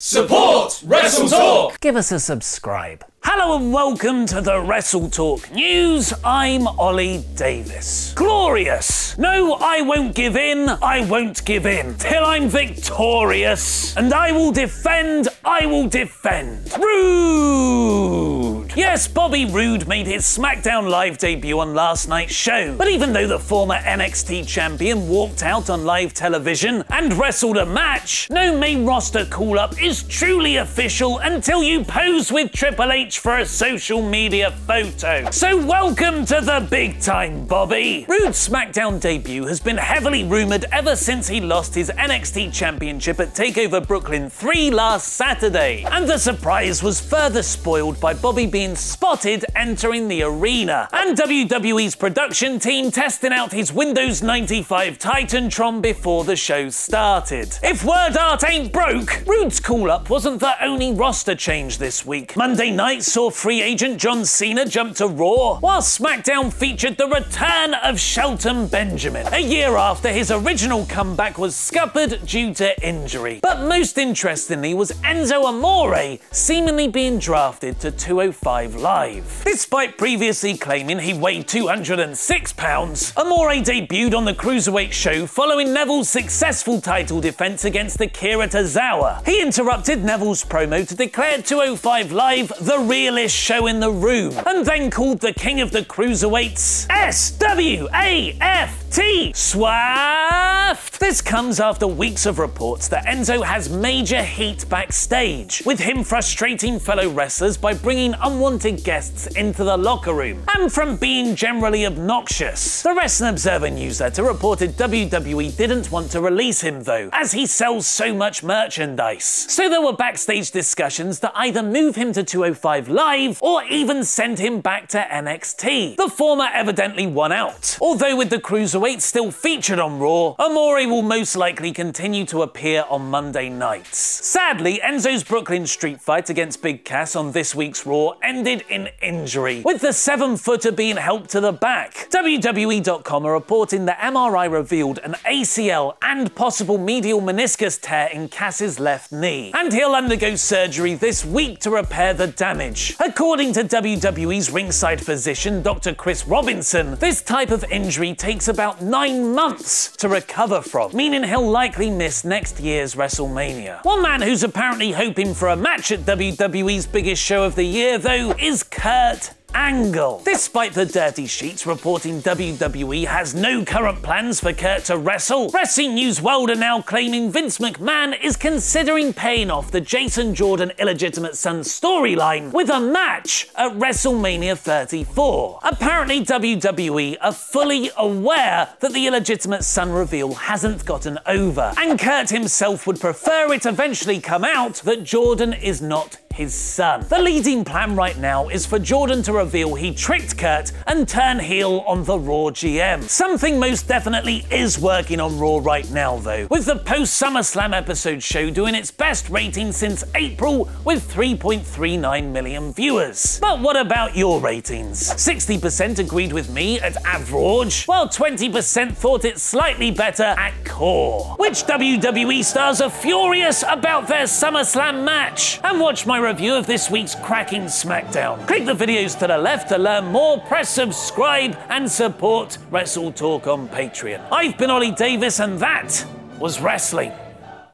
Support WrestleTalk! Give us a subscribe. Hello and welcome to the WrestleTalk News. I'm Ollie Davis. Glorious! No, I won't give in. I won't give in till I'm victorious. And I will defend. Rude! Yes, Bobby Roode made his SmackDown Live debut on last night's show. But even though the former NXT champion walked out on live television and wrestled a match, no main roster call-up is truly official until you pose with Triple H for a social media photo. So welcome to the big time, Bobby. Roode's SmackDown debut has been heavily rumoured ever since he lost his NXT championship at TakeOver Brooklyn 3 last Saturday. And the surprise was further spoiled by Bobby being spotted entering the arena, and WWE's production team testing out his Windows 95 Titantron before the show started. If word art ain't broke, Roode's call-up wasn't the only roster change this week. Monday night saw free agent John Cena jump to Raw, while SmackDown featured the return of Shelton Benjamin, a year after his original comeback was scuppered due to injury. But most interestingly was Enzo Amore seemingly being drafted to 205 Live. Despite previously claiming he weighed 206 pounds, Amore debuted on the Cruiserweight show following Neville's successful title defense against Akira Tozawa. He interrupted Neville's promo to declare 205 Live the realest show in the room, and then called the king of the Cruiserweights SWAFT. Swaft! This comes after weeks of reports that Enzo has major heat backstage, with him frustrating fellow wrestlers by bringing unwanted guests into the locker room, and from being generally obnoxious. The Wrestling Observer newsletter reported WWE didn't want to release him though, as he sells so much merchandise. So there were backstage discussions to either move him to 205 Live or even send him back to NXT. The former evidently won out, although with the Cruiserweight still featured on Raw, Amore will most likely continue to appear on Monday nights. Sadly, Enzo's Brooklyn street fight against Big Cass on this week's Raw ended in injury, with the 7-footer being helped to the back. WWE.com are reporting that MRI revealed an ACL and possible medial meniscus tear in Cass's left knee, and he'll undergo surgery this week to repair the damage. According to WWE's ringside physician, Dr. Chris Robinson, this type of injury takes about 9 months to recover from, meaning he'll likely miss next year's WrestleMania. One man who's apparently hoping for a match at WWE's biggest show of the year, though, is Kurt Angle. Despite the dirty sheets reporting WWE has no current plans for Kurt to wrestle, Wrestling News World are now claiming Vince McMahon is considering paying off the Jason Jordan illegitimate son storyline with a match at WrestleMania 34. Apparently WWE are fully aware that the illegitimate son reveal hasn't gotten over, and Kurt himself would prefer it eventually come out that Jordan is not his son. The leading plan right now is for Jordan to reveal he tricked Kurt and turn heel on the Raw GM. Something most definitely is working on Raw right now though, with the post-SummerSlam episode show doing its best rating since April with 3.39 million viewers. But what about your ratings? 60% agreed with me at average, while 20% thought it slightly better at core. Which WWE stars are furious about their SummerSlam match? And watch my review of this week's cracking SmackDown. Click the videos to the left to learn more, press subscribe, and support WrestleTalk on Patreon. I've been Ollie Davis, and that was wrestling.